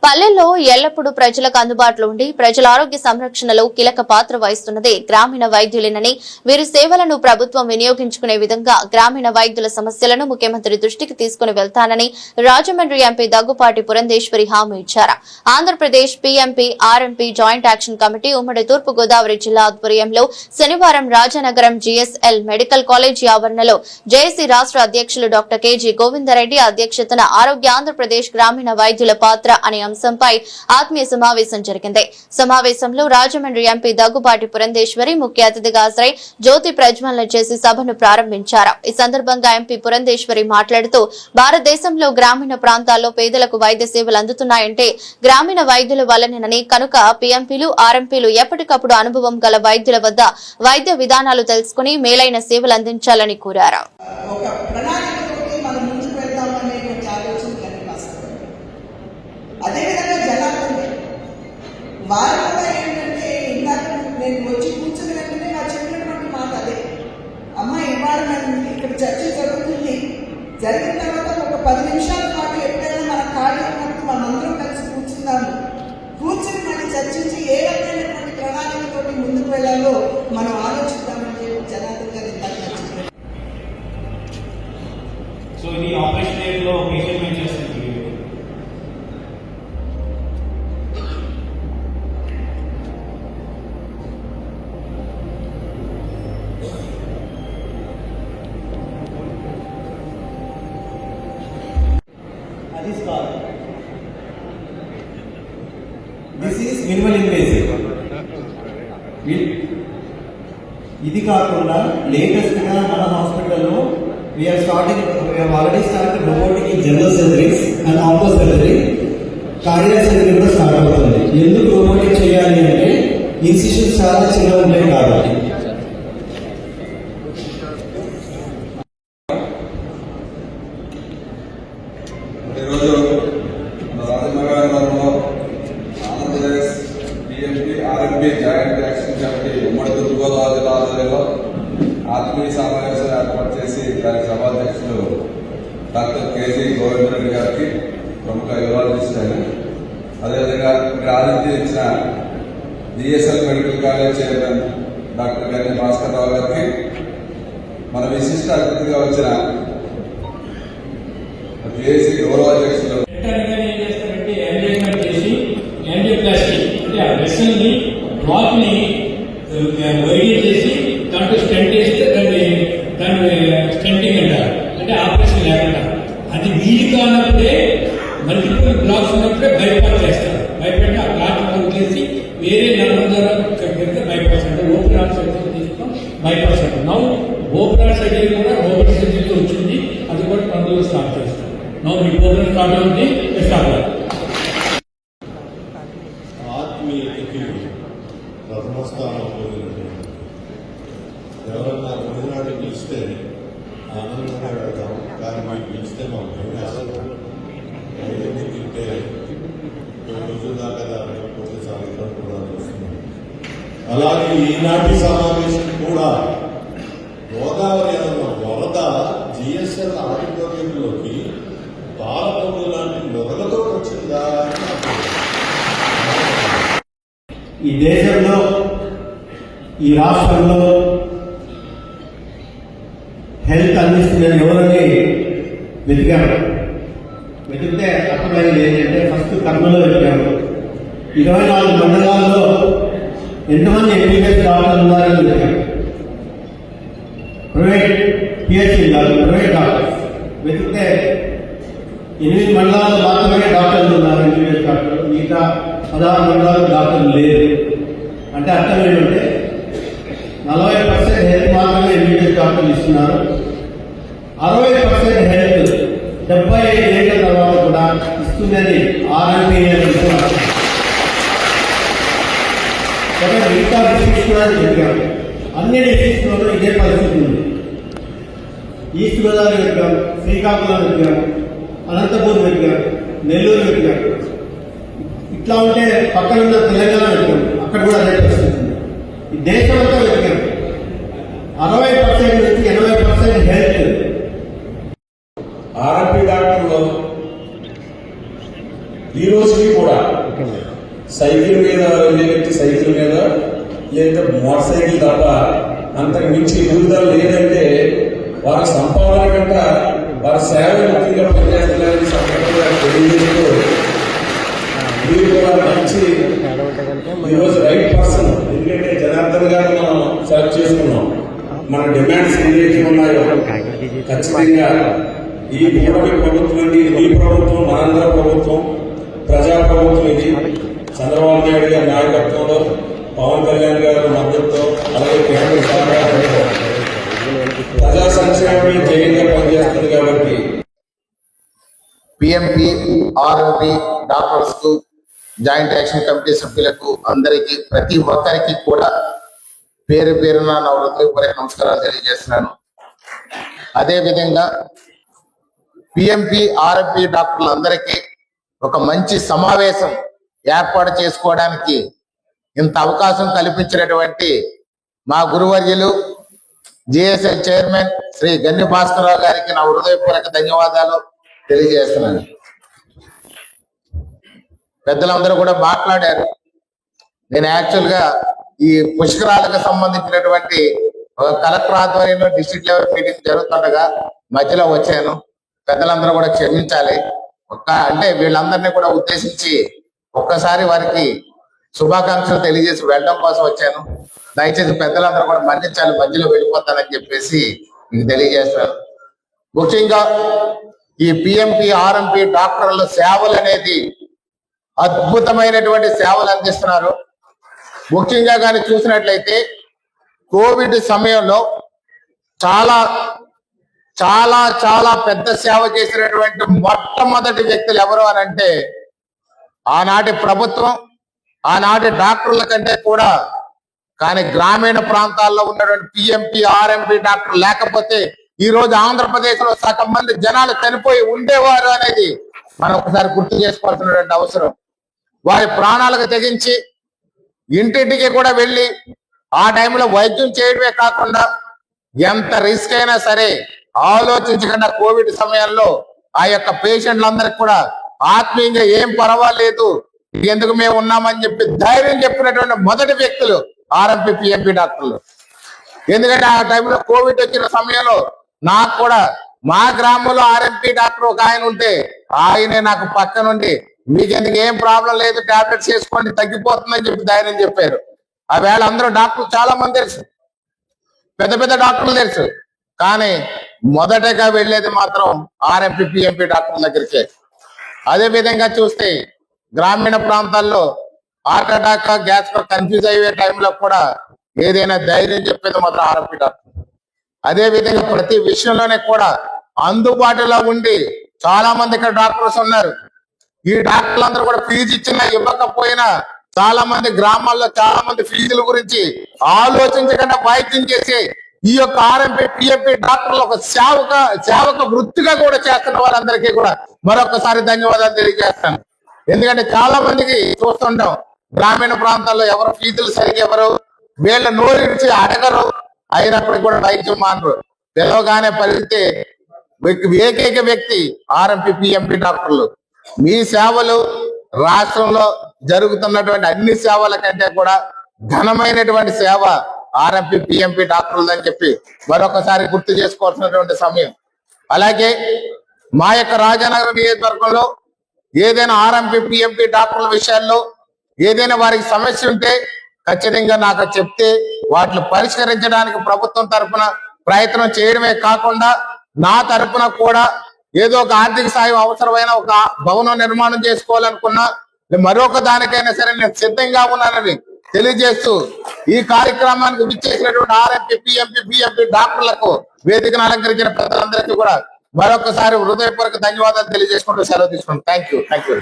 పల్లెల్లో ఎల్లప్పుడూ ప్రజలకు అందుబాటులో ఉండి ప్రజల ఆరోగ్య సంరక్షణలో కీలక పాత్ర వహిస్తున్నదే గ్రామీణ వైద్యులేనని, వీరి సేవలను ప్రభుత్వం వినియోగించుకునే విధంగా గ్రామీణ వైద్యుల సమస్యలను ముఖ్యమంత్రి దృష్టికి తీసుకుని వెళ్తానని రాజమండ్రి ఎంపీ దగ్గుపాటి పురంధేశ్వరి హామీ ఇచ్చారు. Andhra Pradesh PMP RMP joint action committee ఉమ్మడి తూర్పు గోదావరి జిల్లా ఆధ్వర్యంలో శనివారం రాజనగరం జీఎస్ఎల్ మెడికల్ కాలేజీ ఆవరణలో జేఏసీ రాష్ట్ర అధ్యక్షులు డాక్టర్ కేజీ గోవిందరెడ్డి అధ్యక్షతన ఆరోగ్య ఆంధ్రప్రదేశ్ గ్రామీణ వైద్యుల పాత్ర అనే అంశంపై ఆత్మీయ సమావేశం జరిగింది. సమావేశంలో రాజమండ్రి ఎంపీ దగ్గుపాటి పురంధేశ్వరి ముఖ్య అతిథిగా హాజరై జ్యోతి ప్రజ్వలన చేసి సభను ప్రారంభించారు. ఈ సందర్భంగా ఎంపీ పురంధేశ్వరి మాట్లాడుతూ భారతదేశంలో గ్రామీణ ప్రాంతాల్లో పేదలకు వైద్య సేవలు అందుతున్నాయంటే గ్రామీణ వైద్యుల వల్లనేనని, కనుక పీఎంపీలు ఆర్ఎంపీలు ఎప్పటికప్పుడు అనుభవం గల వైద్యుల వద్ద వైద్య విధానాలు తెలుసుకుని మేలైన సేవలు అందించాలని కోరారు. అదేవిధంగా జనాలు వారు కూడా ఏంటంటే ఇందాక నేను వచ్చి కూర్చున్న వెంటనే నాకు చెప్పినటువంటి మాట అదే, అమ్మ ఇవాళ ఇక్కడ చర్చ జరుగుతుంది, జరిగిన తర్వాత ఒక 10 నిమిషాల పాటు ఎప్పుడైనా మన ఖాళీ ఉన్నప్పుడు మనందరం కలిసి కూర్చుందాము, కూర్చుని మనం చర్చించి ఏ రకమైనటువంటి ప్రణాళికతోటి ముందుకు వెళ్ళాలో మనం ఆలోచిద్దామని చెప్పి జనార్దన్ గారు ఇందాక నచ్చింది. సో ఇది ఆపరేషన్ ఏరియాలో మెజర్మెంట్ చేస్తుంది. This is minimal invasive. ఇది కాకుండా లేటెస్ట్ గా మన హాస్పిటల్లో we have already started robotic in general surgeries and onco surgery. Cardiac surgery కూడా స్టార్ట్ అవుతుంది. ఎందుకు రోబోటిక్ చేయాలి అంటే ఇన్సిషన్స్ చాలా చిన్నగా ఉంటాయి కాబట్టి. ఈరోజు రాజనగరంలో Andhra Pradesh PMP RMP joint action committee ఉమ్మడి తూర్పు గోదావరి జిల్లా ఆధ్వర్యంలో ఆత్మీయ సమావేశం ఏర్పాటు చేసి దాని సభాధ్యక్షులు డాక్టర్ కేజీ గోవిందరెడ్డి గారికి ప్రముఖ యూరాలజిస్ట్ అయిన, అదేవిధంగా ఇక్కడ ఆతిథ్యం ఇచ్చిన GSL medical college chairman doctor Ganni Bhaskar Rao గారికి, మన విశిష్ట అతిథిగా వచ్చిన జేఏసీ గౌరవ అధ్యక్షులు దాంట్లో స్టెంట్ వేస్తే దాన్ని స్టెంటింగ్ అంటారు, అంటే ఆపరేషన్ లేకుండా. అది వీలు కానప్పుడే మల్టిపుల్ బ్లాక్స్ ఉన్నప్పుడే బైపాస్ చేస్తారు. బైపాస్ ఆ ప్లాట్ వదిలేసి వేరే నర్మం ద్వారా బైపాస్ అంటే ఓపెన్ హార్ట్ సర్జరీ తీసుకున్నాం, బైపాస్ అంటారు. నౌ ఓపెన్ హార్ట్ సర్జరీ కూడా ఓపెన్ సర్జరీతో వచ్చింది, అది కూడా 12 స్టార్ట్ చేస్తాం. నౌ మీకు ఓపెన్ స్టార్ట్ అవుతుంది, స్టార్ట్ అవుతుంది. ఆత్మీయతకి ప్రథమ స్థానం ఎవరన్నా భోజనాన్ని పిలిస్తే ఆనందంగా వెళ్తాం, కానీ మీకు పిలిస్తే మాకు భయం తింటే 2 రోజుల దాకా దానిపోతే చాలా ఇబ్బంది కూడా వస్తుంది. అలాగే ఈనాటి సమావేశం కూడా గోదావరి అన్న వరద జిఎస్ఎల్ ఆడిటోరియంలోకి పాలపొంగు లాంటి మొదలతో వచ్చిందా? ఈ దేశంలో ఈ రాష్ట్రంలో హెల్త్ అందిస్తుందని ఎవరని వెతికారు. వెతికితే అప్పుడైంది ఏంటంటే ఫస్ట్ కర్నూలులో వెతికారు. 24 మండలాల్లో ఎంతమంది ఎంబీబీఎస్ డాక్టర్లు ఉన్నారని వెతికారు. ప్రైవేట్ పిహెచ్డి కాదు, ప్రైవేట్ డాక్టర్స్ వెతికితే 8 మండలాల్లో మాత్రమే డాక్టర్లు ఉన్నారు, ఎంబీబీఎస్ డాక్టర్లు. మిగతా 16 మండలాల్లో డాక్టర్లు లేరు. అంటే అర్థం ఏంటంటే 40% హెల్త్ మాత్రమే ఎంబీబీఎస్ డాక్టర్లు ఇస్తున్నారు. 60% హెల్త్ 75 ఏళ్ల తర్వాత కూడా ఇస్తుందని ఆర్ఎంపీ మిగతా డిస్ట్రిక్ట్స్ కూడా చెప్పాం. అన్ని డిస్ట్రిక్ట్స్లో ఇదే పరిస్థితి ఉంది. ఈస్ట్ గోదావరి వెతికాం, శ్రీకాకుళం వెతికాం, అనంతపూర్ వెతికాం, నెల్లూరు వెతికాం. ఇట్లా ఉంటే పక్కన ఉన్న తెలంగాణ వెతికాం, అక్కడ కూడా అదే పరిస్థితి ఉంది. ఈ దేశమంతా వెతికాం. 60% నుంచి 80% హెల్త్. ఆర్ఎంపీ డాక్టర్లు ఈ రోజుకి కూడా సైకిల్ మీద వెళ్ళే వ్యక్తి సైకిల్ మీద లేదా మోటార్ సైకిల్ తప్ప అంతకు మించి ఎదుగుదల లేదంటే వారి సంపాదన కంట వారి సేవ ముఖ్యంగా పనిచేస్తున్నారని సందర్భంగా తెలియజేస్తూ మీరు కూడా మంచి ఈరోజు రైట్ పర్సన్. ఎందుకంటే జనార్దన్ గారు మనం సెలెక్ట్ చేసుకున్నాం. మన డిమాండ్స్ ఏదైతే ఉన్నాయో ఖచ్చితంగా ఈ కూటమి ప్రభుత్వం అండి, ఈ ప్రభుత్వం మనందర ప్రభుత్వం, ప్రజా ప్రభుత్వం ఇది. చంద్రబాబు నాయుడు గారి నాయకత్వంలో, పవన్ కళ్యాణ్ గారి మద్దతుతో, అలాగే కేంద్ర సహకారంతో ప్రజా సంక్షేమమే ధ్యేయంగా పనిచేస్తుంది. కాబట్టి పిఎంపి ఆర్ఎంపి డాక్టర్స్ కు, జాయింట్ యాక్షన్ కమిటీ సభ్యులకు, అందరికీ, ప్రతి ఒక్కరికి కూడా పేరు పేరున నా హృదయపూర్వక నమస్కారాలు తెలియజేస్తున్నాను. అదేవిధంగా పిఎంపి ఆర్ఎంపి డాక్టర్లందరికీ ఒక మంచి సమావేశం ఏర్పాటు చేసుకోవడానికి ఇంత అవకాశం కల్పించినటువంటి మా గురువర్యులు జిఎస్ఎల్ చైర్మన్ శ్రీ గన్ని భాస్కరరావు గారికి నా హృదయపూర్వక ధన్యవాదాలు తెలియజేస్తున్నాను. పెద్దలందరూ కూడా మాట్లాడారు. నేను యాక్చువల్గా ఈ పుష్కరాలకు సంబంధించినటువంటి కలెక్టర్ ఆధ్వర్యంలో డిస్ట్రిక్ట్ లెవెల్ మీటింగ్ జరుగుతుండగా మధ్యలో వచ్చాను. పెద్దలందరూ కూడా క్షమించాలి. అంటే వీళ్ళందరినీ కూడా ఉద్దేశించి ఒక్కసారి వారికి శుభాకాంక్షలు తెలియజేసి వెళ్ళడం కోసం వచ్చాను. దయచేసి పెద్దలందరూ కూడా మన్నించాలి, మధ్యలో వెళ్ళిపోతానని చెప్పేసి మీకు తెలియజేస్తాను. ముఖ్యంగా ఈ పిఎంపి ఆర్ఎంపి డాక్టర్ల సేవలు అనేది అద్భుతమైనటువంటి సేవలు అందిస్తున్నారు. ముఖ్యంగా కానీ చూసినట్లయితే కోవిడ్ సమయంలో చాలా చాలా చాలా పెద్ద సేవ చేసినటువంటి మొట్టమొదటి వ్యక్తులు ఎవరు అని అంటే ఆనాటి ప్రభుత్వం, ఆనాటి డాక్టర్ల కంటే కూడా. కానీ గ్రామీణ ప్రాంతాల్లో ఉన్నటువంటి పిఎంపి ఆర్ఎంపి డాక్టర్ లేకపోతే ఈ రోజు ఆంధ్రప్రదేశ్ లో సగం మంది జనాలు చనిపోయి ఉండేవారు అనేది మనం ఒకసారి గుర్తు చేసుకోవాల్సినటువంటి అవసరం. వారి ప్రాణాలకు తెగించి ఇంటింటికి కూడా వెళ్ళి ఆ టైంలో వైద్యం చేయడమే కాకుండా ఎంత రిస్క్ అయినా సరే ఆలోచించకుండా కోవిడ్ సమయంలో ఆ యొక్క పేషెంట్లందరికీ కూడా ఆత్మీయంగా ఏం పర్వాలేదు, ఎందుకు మేము ఉన్నామని చెప్పి ధైర్యం చెప్పినటువంటి మొదటి వ్యక్తులు ఆర్ఎంపి పిఎంపి డాక్టర్లు. ఎందుకంటే ఆ టైంలో కోవిడ్ వచ్చిన సమయంలో నాకు కూడా మా గ్రామంలో ఆర్ఎంపి డాక్టర్ ఒక ఆయన ఉంటే ఆయనే నాకు పక్క నుండి మీకు ఎందుకు ఏం ప్రాబ్లం లేదు, టాబ్లెట్స్ వేసుకోండి తగ్గిపోతుందని చెప్పి ధైర్యం చెప్పారు. ఆ వేళ అందరూ డాక్టర్లు చాలా మంది తెలుసు, పెద్ద పెద్ద డాక్టర్లు తెలుసు. కానీ మొదటగా వెళ్ళేది మాత్రం ఆర్ఎంపి పిఎంపి డాక్టర్ల దగ్గరికే. అదే విధంగా చూస్తే గ్రామీణ ప్రాంతాల్లో హార్ట్ అటాక్, గ్యాస్ కన్ఫ్యూజ్ అయ్యే టైంలో కూడా ఏదైనా ధైర్యం చెప్పేది మాత్రం ఆర్ఎంపి డాక్టర్. అదే విధంగా ప్రతి విషయంలోనే కూడా అందుబాటులో ఉండి చాలా మంది ఇక్కడ డాక్టర్స్ ఉన్నారు. ఈ డాక్టర్లందరూ కూడా ఫీజు ఇచ్చినా ఇవ్వకపోయినా చాలా మంది గ్రామాల్లో చాలా మంది ఫీజుల గురించి ఆలోచించకుండా వైద్యం చేసి ఈ యొక్క ఆర్ఎంపి పిఎంపి డాక్టర్లు ఒక సేవక వృత్తిగా కూడా చేస్తున్న వారందరికీ కూడా మరొకసారి ధన్యవాదాలు తెలియజేస్తాను. ఎందుకంటే చాలా మందికి చూస్తుంటాం గ్రామీణ ప్రాంతాల్లో ఎవరు ఫీజులు సరిగ్గా ఎవరు వీళ్ళ నోరిడిచి అడగరు, అయినప్పటికీ కూడా వైద్యం మానరు. పిలవగానే పరిగితే ఏకైక వ్యక్తి ఆర్ఎంపి పిఎంపి డాక్టర్లు. మీ సేవలు రాష్ట్రంలో జరుగుతున్నటువంటి అన్ని సేవల కంటే కూడా ఘనమైనటువంటి సేవ ఆర్ఎంపి పిఎంపి డాక్టర్లు అని చెప్పి మరొకసారి గుర్తు చేసుకోవాల్సినటువంటి సమయం. అలాగే మా యొక్క రాజానగరం నియోజకవర్గంలో ఏదైనా ఆర్ఎంపి పిఎంపి డాక్టర్ల విషయాల్లో ఏదైనా వారికి సమస్య ఉంటే ఖచ్చితంగా నాకు చెప్తే వాటిని పరిష్కరించడానికి ప్రభుత్వం తరఫున ప్రయత్నం చేయడమే కాకుండా నా తరఫున కూడా ఏదో ఒక ఆర్థిక సాయం అవసరమైన ఒక భవనం నిర్మాణం చేసుకోవాలనుకున్నా మరొక దానికైనా సరే నేను సిద్ధంగా ఉన్నానని తెలియజేస్తూ ఈ కార్యక్రమానికి విచ్చేసినటువంటి ఆర్ఎంపి పిఎంపి బిఎంపి డాక్టర్లకు వేదికను అలంకరించిన ప్రజలందరికీ కూడా మరొకసారి హృదయపూర్వక ధన్యవాదాలు తెలియజేసుకుంటూ సెలవు తీసుకుంటాం. Thank you.